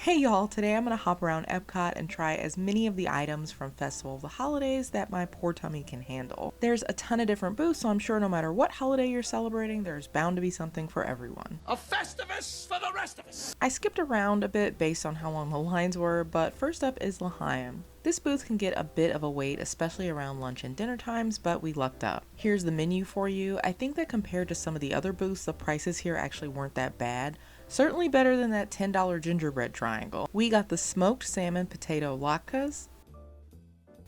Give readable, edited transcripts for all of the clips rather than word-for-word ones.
Hey y'all, today I'm going to hop around EPCOT and try as many of the items from Festival of the Holidays that my poor tummy can handle. There's a ton of different booths, so I'm sure no matter what holiday you're celebrating, there's bound to be something for everyone. A Festivus for the rest of us! I skipped around a bit based on how long the lines were, but first up is L'Chaim. This booth can get a bit of a wait, especially around lunch and dinner times, but we lucked up. Here's the menu for you. I think that compared to some of the other booths, the prices here actually weren't that bad. Certainly better than that $10 gingerbread triangle. We got the smoked salmon potato latkes.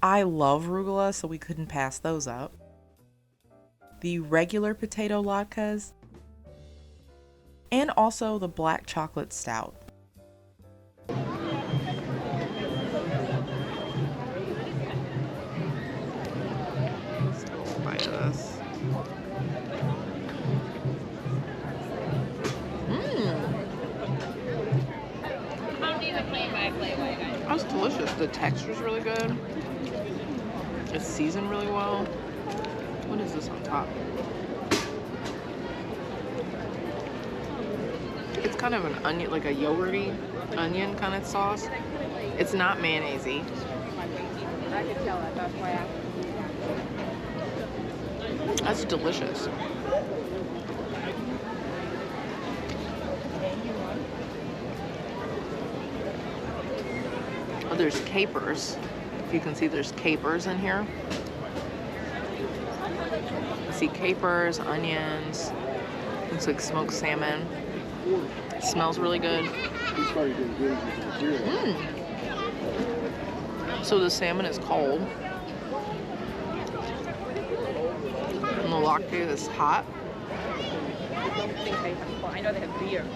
I love arugula, so we couldn't pass those up. The regular potato latkes. And also the black chocolate stout. Let's go bite of this. That's delicious. The texture's really good. It's seasoned really well. What is this on top? It's kind of an onion, like a yogurty onion kind of sauce. It's not mayonnaise-y. I could tell that, that's why I... That's delicious. Oh, there's capers. If you can see, there's capers in here. I see capers, onions. Looks like smoked salmon. It smells really good. So the salmon is cold. And the latke is hot. I don't think they have... I know they have beer.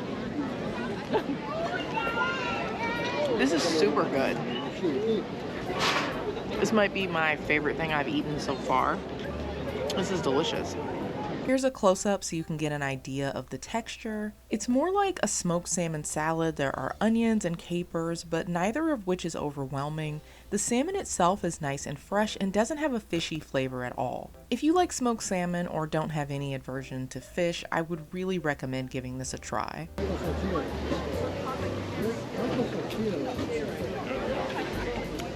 This is super good. This might be my favorite thing I've eaten so far. This is delicious. Here's a close-up so you can get an idea of the texture. It's more like a smoked salmon salad. There are onions and capers, but neither of which is overwhelming. The salmon itself is nice and fresh and doesn't have a fishy flavor at all. If you like smoked salmon or don't have any aversion to fish, I would really recommend giving this a try.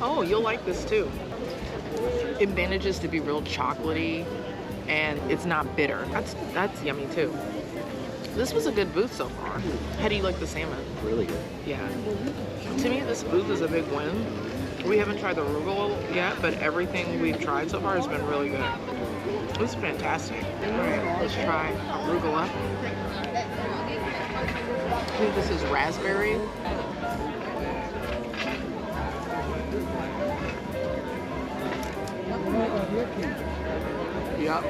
Oh, you'll like this too. It manages to be real chocolatey and it's not bitter. That's yummy too. This was a good booth so far. How do you like the salmon? Really good. Yeah. To me, this booth is a big win. We haven't tried the arugula yet, but everything we've tried so far has been really good. This is fantastic. All right, let's try arugula. I think this is raspberry. Yep.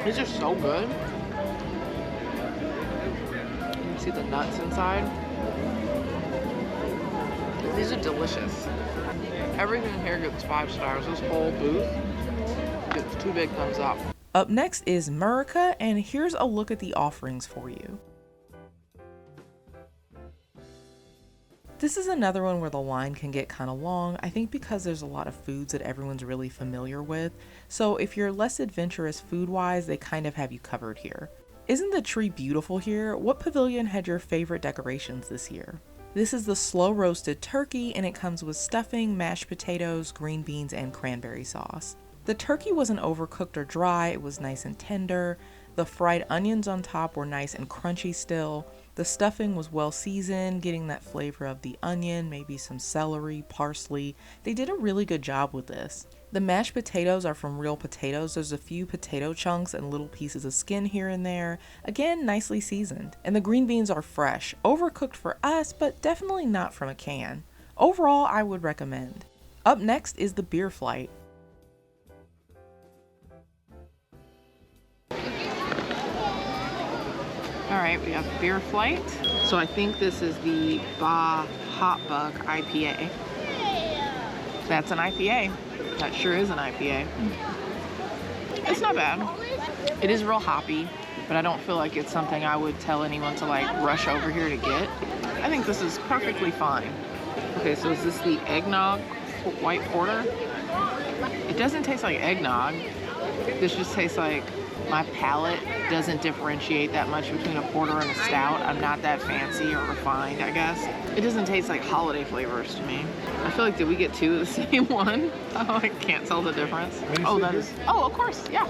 These are so good. You can see the nuts inside. These are delicious. Everything here gets 5 stars. This whole booth gets 2 big thumbs up. Up next is Murica, and here's a look at the offerings for you. This is another one where the line can get kind of long, I think because there's a lot of foods that everyone's really familiar with, so if you're less adventurous food-wise, they kind of have you covered here. Isn't the tree beautiful here? What pavilion had your favorite decorations this year? This is the slow roasted turkey, and it comes with stuffing, mashed potatoes, green beans, and cranberry sauce. The turkey wasn't overcooked or dry, it was nice and tender. The fried onions on top were nice and crunchy still. The stuffing was well seasoned, getting that flavor of the onion, maybe some celery, parsley. They did a really good job with this. The mashed potatoes are from real potatoes. There's a few potato chunks and little pieces of skin here and there. Again, nicely seasoned. And the green beans are fresh. Overcooked for us, but definitely not from a can. Overall, I would recommend. Up next is the beer flight. Alright, we have beer flight. So I think this is the Ba Hot Bug IPA. That's an IPA. That sure is an IPA. It's not bad. It is real hoppy, but I don't feel like it's something I would tell anyone to like rush over here to get. I think this is perfectly fine. Okay, so is this the eggnog white porter? It doesn't taste like eggnog. This just tastes like My palate doesn't differentiate that much between a porter and a stout. I'm not that fancy or refined, I guess. It doesn't taste like holiday flavors to me. I feel like, did we get two of the same one? Oh, I can't tell the difference. Oh, that is, oh, of course, yeah.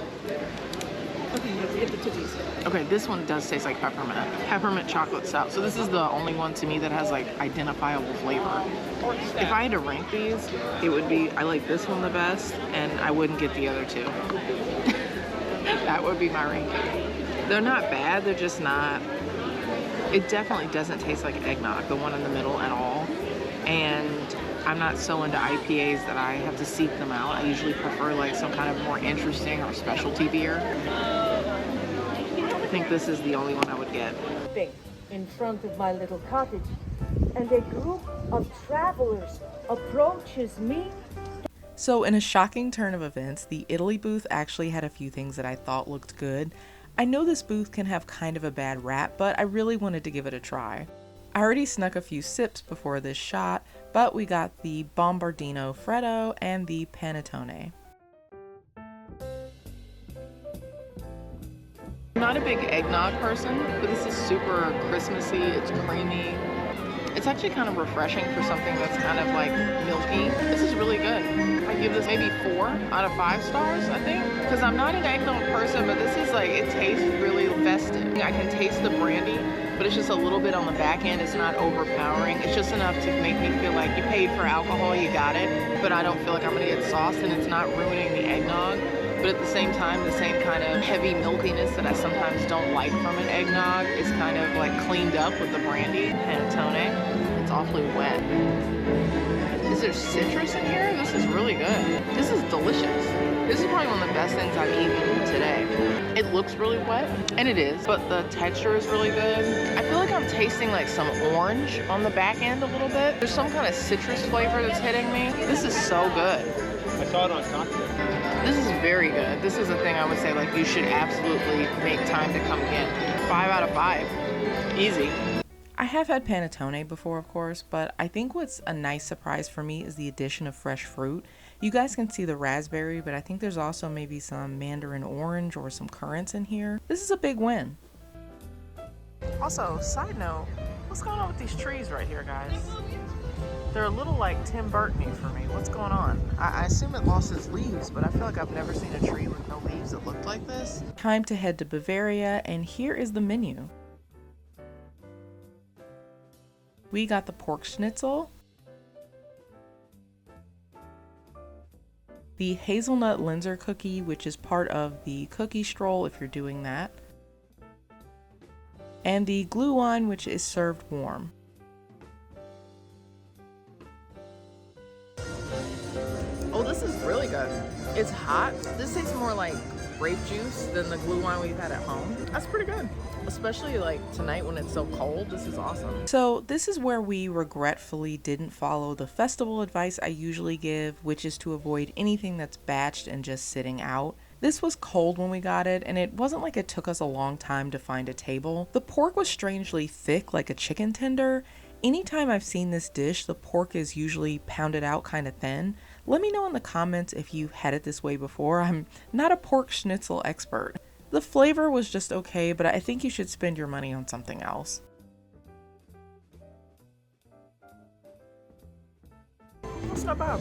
Okay, get the tooties. Okay, this one does taste like peppermint. Peppermint chocolate stout. So this is the only one to me that has like identifiable flavor. If I had to rank these, it would be, I like this one the best, and I wouldn't get the other two. That would be my ranking. They're not bad, they're just not, it definitely doesn't taste like eggnog, the one in the middle at all. And I'm not so into IPAs that I have to seek them out. I usually prefer like some kind of more interesting or specialty beer. I think this is the only one I would get. In front of my little cottage, and a group of travelers approaches me. So in a shocking turn of events, the Italy booth actually had a few things that I thought looked good. I know this booth can have kind of a bad rap, but I really wanted to give it a try. I already snuck a few sips before this shot, but we got the Bombardino Freddo and the Panettone. I'm not a big eggnog person, but this is super Christmassy, it's creamy. It's actually kind of refreshing for something that's kind of like milky. This is really good. I give this maybe 4 out of 5 stars, I think. Because I'm not an eggnog person, but this is like, it tastes really festive. I can taste the brandy, but it's just a little bit on the back end. It's not overpowering. It's just enough to make me feel like you paid for alcohol, you got it. But I don't feel like I'm gonna get sauce, and it's not ruining the eggnog. But at the same time, the same kind of heavy milkiness that I sometimes don't like from an eggnog is kind of like cleaned up with the brandy. Panettone. It's awfully wet. Is there citrus in here? This is really good. This is delicious. This is probably one of the best things I've eaten today. It looks really wet, and it is, but the texture is really good. I feel like I'm tasting like some orange on the back end a little bit. There's some kind of citrus flavor that's hitting me. This is so good. I saw it on cocktail. This is very good. This is a thing I would say like you should absolutely make time to come get. 5 out of 5. Easy. I have had panettone before, of course, but I think what's a nice surprise for me is the addition of fresh fruit. You guys can see the raspberry, but I think there's also maybe some mandarin orange or some currants in here. This is a big win. Also, side note, what's going on with these trees right here, guys? They're a little like Tim Burton-y for me. What's going on? I assume it lost its leaves, but I feel like I've never seen a tree with no leaves that looked like this. Time to head to Bavaria, and here is the menu. We got the pork schnitzel, the hazelnut Linzer cookie, which is part of the cookie stroll if you're doing that, and the glühwein, which is served warm. Oh, this is really good. It's hot. This tastes more like grape juice than the glühwein we've had at home. That's pretty good. Especially like tonight when it's so cold. This is awesome. So this is where we regretfully didn't follow the festival advice I usually give, which is to avoid anything that's batched and just sitting out. This was cold when we got it, and it wasn't like it took us a long time to find a table. The pork was strangely thick, like a chicken tender. Anytime I've seen this dish, the pork is usually pounded out kind of thin. Let me know in the comments if you've had it this way before. I'm not a pork schnitzel expert. The flavor was just okay, but I think you should spend your money on something else. It's not bad.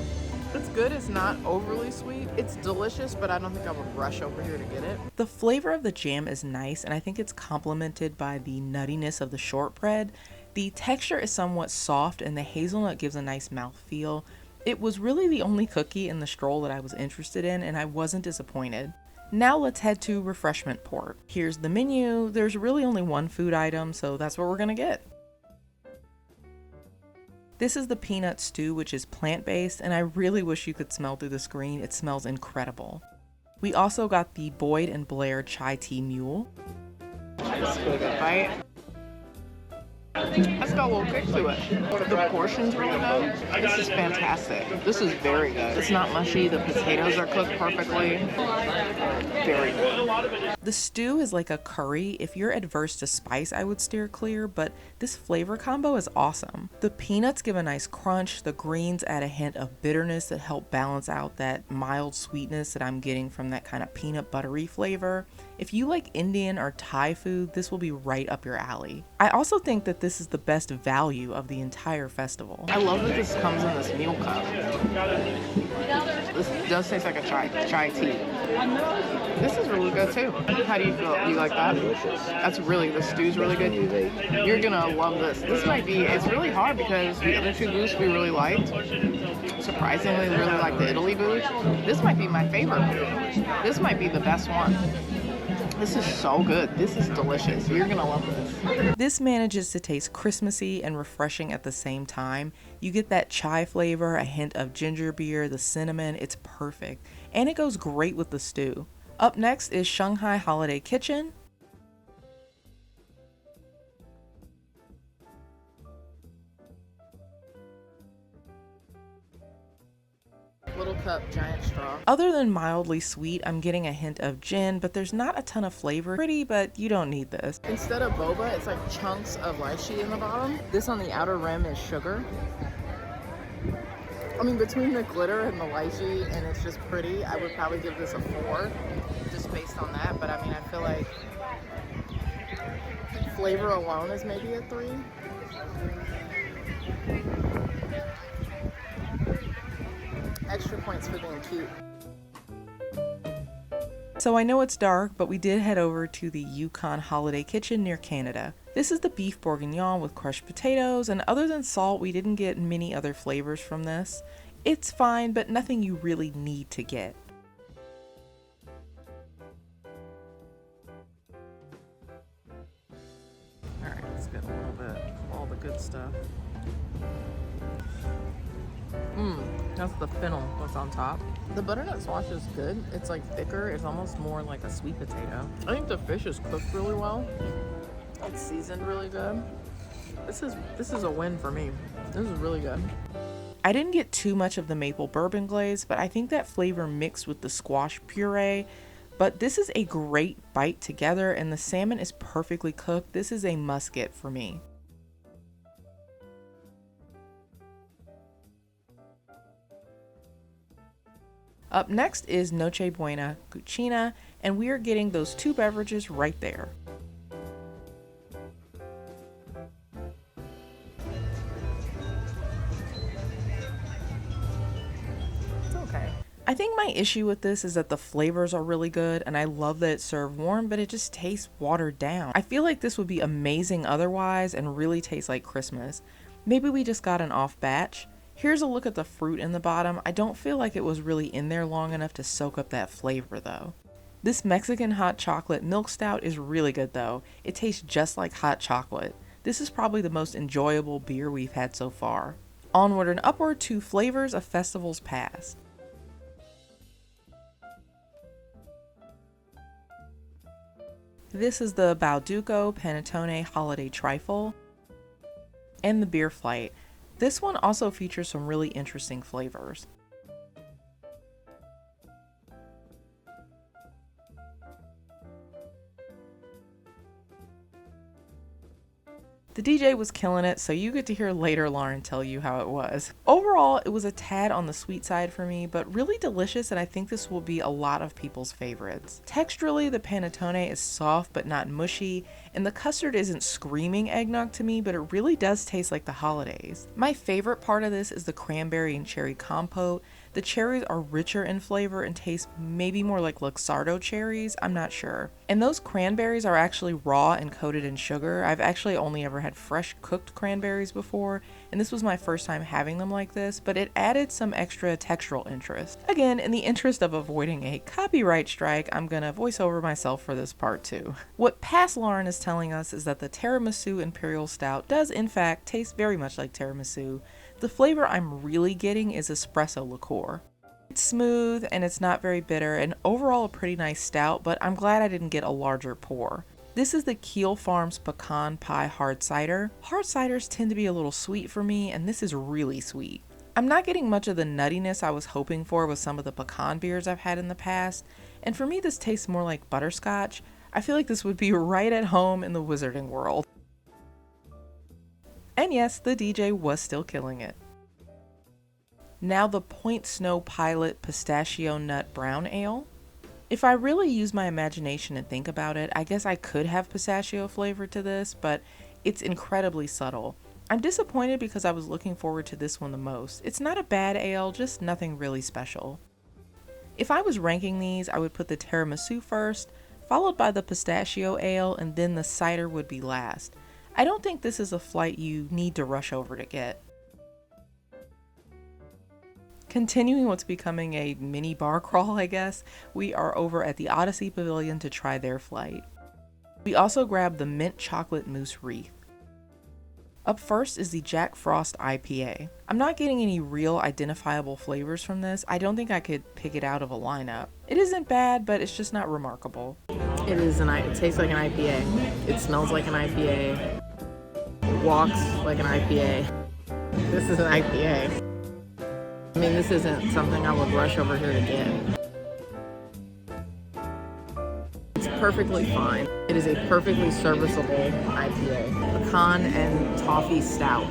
It's good. It's not overly sweet. It's delicious, but I don't think I would rush over here to get it. The flavor of the jam is nice, and I think it's complemented by the nuttiness of the shortbread. The texture is somewhat soft, and the hazelnut gives a nice mouthfeel. It was really the only cookie in the stroll that I was interested in, and I wasn't disappointed. Now let's head to refreshment port. Here's the menu. There's really only one food item, so that's what we're gonna get. This is the peanut stew, which is plant-based, and I really wish you could smell through the screen. It smells incredible. We also got the Boyd and Blair chai tea mule. Let's give it a bite. It's got a little kick to it. The portion's really good. This is fantastic. This is very good. It's not mushy. The potatoes are cooked perfectly. Very good. The stew is like a curry. If you're adverse to spice, I would steer clear, but this flavor combo is awesome. The peanuts give a nice crunch. The greens add a hint of bitterness that help balance out that mild sweetness that I'm getting from that kind of peanut buttery flavor. If you like Indian or Thai food, this will be right up your alley. I also think that this is the best value of the entire festival. I love that this comes in this meal cup. This does taste like a chai tea. This is really good too. How do you feel? Do you like that? Delicious. That's really, the stew's really good. You're gonna love this. This might be, it's really hard because the other two booths we really liked. Surprisingly, we really like the Italy booth. This might be my favorite booth. This might be the best one. This is so good. This is delicious. You're gonna love this. This manages to taste Christmassy and refreshing at the same time. You get that chai flavor, a hint of ginger beer, the cinnamon. It's perfect. And it goes great with the stew. Up next is Shanghai Holiday Kitchen. Little cup, giant straw. Other than mildly sweet, I'm getting a hint of gin, but there's not a ton of flavor. Pretty, but you don't need this. Instead of boba, it's like chunks of lychee in the bottom. This on the outer rim is sugar. I mean, between the glitter and the lychee, and it's just pretty, I would probably give this a 4, just based on that. But I mean, I feel like flavor alone is maybe a 3. Extra points for being cute. So I know it's dark, but we did head over to the Yukon Holiday Kitchen near Canada. This is the beef bourguignon with crushed potatoes, and other than salt, we didn't get many other flavors from this. It's fine, but nothing you really need to get. Alright, let's get a little bit of all the good stuff. That's the fennel that's on top. The butternut squash is good. It's like thicker. It's almost more like a sweet potato. I think the fish is cooked really well. It's seasoned really good. This is a win for me. This is really good. I didn't get too much of the maple bourbon glaze, but I think that flavor mixed with the squash puree. But this is a great bite together, and the salmon is perfectly cooked. This is a must get for me. Up next is Noche Buena Cucina, and we are getting those 2 beverages right there. It's okay. I think my issue with this is that the flavors are really good, and I love that it's served warm, but it just tastes watered down. I feel like this would be amazing otherwise and really taste like Christmas. Maybe we just got an off batch. Here's a look at the fruit in the bottom. I don't feel like it was really in there long enough to soak up that flavor though. This Mexican hot chocolate milk stout is really good though. It tastes just like hot chocolate. This is probably the most enjoyable beer we've had so far. Onward and upward to flavors of festivals past. This is the Balduco Panettone Holiday Trifle and the Beer Flight. This one also features some really interesting flavors. The DJ was killing it, so you get to hear later Lauren tell you how it was. Overall, it was a tad on the sweet side for me, but really delicious, and I think this will be a lot of people's favorites. Texturally, the panettone is soft but not mushy, and the custard isn't screaming eggnog to me, but it really does taste like the holidays. My favorite part of this is the cranberry and cherry compote. The cherries are richer in flavor and taste maybe more like Luxardo cherries, I'm not sure. And those cranberries are actually raw and coated in sugar. I've actually only ever had fresh cooked cranberries before, and this was my first time having them like this, but it added some extra textural interest. Again, in the interest of avoiding a copyright strike, I'm gonna voice over myself for this part too. What past Lauren is telling us is that the tiramisu imperial stout does in fact taste very much like tiramisu. The flavor I'm really getting is espresso liqueur. It's smooth and it's not very bitter, and overall a pretty nice stout, but I'm glad I didn't get a larger pour. This is the Keel Farms Pecan Pie Hard Cider. Hard ciders tend to be a little sweet for me, and this is really sweet. I'm not getting much of the nuttiness I was hoping for with some of the pecan beers I've had in the past, and for me this tastes more like butterscotch. I feel like this would be right at home in the wizarding world. And yes, the DJ was still killing it. Now the Point Snow Pilot Pistachio Nut Brown Ale. If I really use my imagination and think about it, I guess I could have pistachio flavor to this, but it's incredibly subtle. I'm disappointed because I was looking forward to this one the most. It's not a bad ale, just nothing really special. If I was ranking these, I would put the tiramisu first, followed by the pistachio ale, and then the cider would be last. I don't think this is a flight you need to rush over to get. Continuing what's becoming a mini bar crawl, I guess, we are over at the Odyssey Pavilion to try their flight. We also grabbed the mint chocolate mousse wreath. Up first is the Jack Frost IPA. I'm not getting any real identifiable flavors from this. I don't think I could pick it out of a lineup. It isn't bad, but it's just not remarkable. It tastes like an IPA. It smells like an IPA. It walks like an IPA. This is an IPA. I mean, this isn't something I would rush over here to get. It's perfectly fine. It is a perfectly serviceable IPA. Pecan and toffee stout.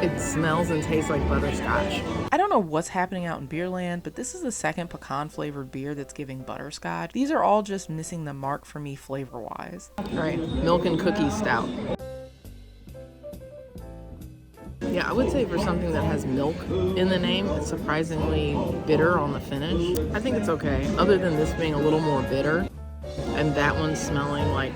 It smells and tastes like butterscotch. I don't know what's happening out in Beerland, but this is the second pecan flavored beer that's giving butterscotch. These are all just missing the mark for me flavor wise. Right, milk and cookie stout. Yeah, I would say for something that has milk in the name, it's surprisingly bitter on the finish. I think it's okay, other than this being a little more bitter, and that one smelling like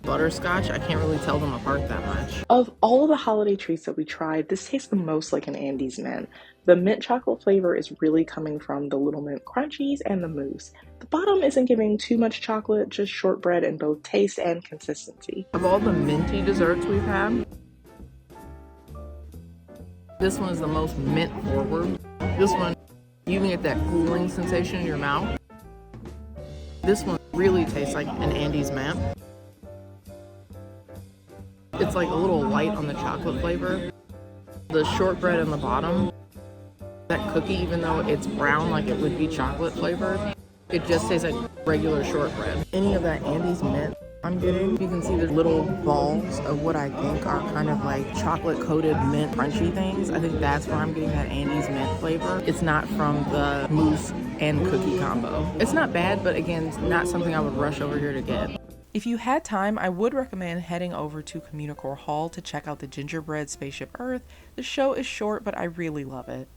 butterscotch. I can't really tell them apart that much. Of all of the holiday treats that we tried, this tastes the most like an Andes Mint. The mint chocolate flavor is really coming from the Little Mint Crunchies and the mousse. The bottom isn't giving too much chocolate, just shortbread in both taste and consistency. Of all the minty desserts we've had, this one is the most mint forward. This one, you can get that cooling sensation in your mouth. This one really tastes like an Andes Mint. It's like a little light on the chocolate flavor. The shortbread in the bottom, that cookie, even though it's brown like it would be chocolate flavored, it just tastes like regular shortbread. Any of that Andes Mint I'm getting, you can see the little balls of what I think are kind of like chocolate coated mint crunchy things. I think that's where I'm getting that Andes Mint flavor. It's not from the mousse and cookie combo. It's not bad, but again, not something I would rush over here to get. If you had time, I would recommend heading over to Communicore Hall to check out the Gingerbread Spaceship Earth. The show is short, but I really love it.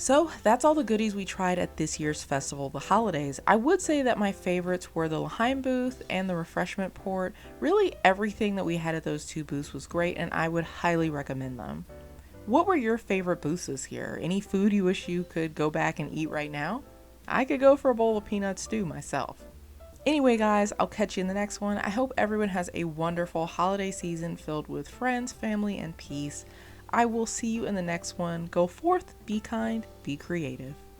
So that's all the goodies we tried at this year's festival, the holidays. I would say that my favorites were the L'Haim booth and the refreshment port. Really everything that we had at those two booths was great, and I would highly recommend them. What were your favorite booths this year? Any food you wish you could go back and eat right now? I could go for a bowl of peanut stew myself. Anyway guys, I'll catch you in the next one. I hope everyone has a wonderful holiday season filled with friends, family, and peace. I will see you in the next one. Go forth, be kind, be creative.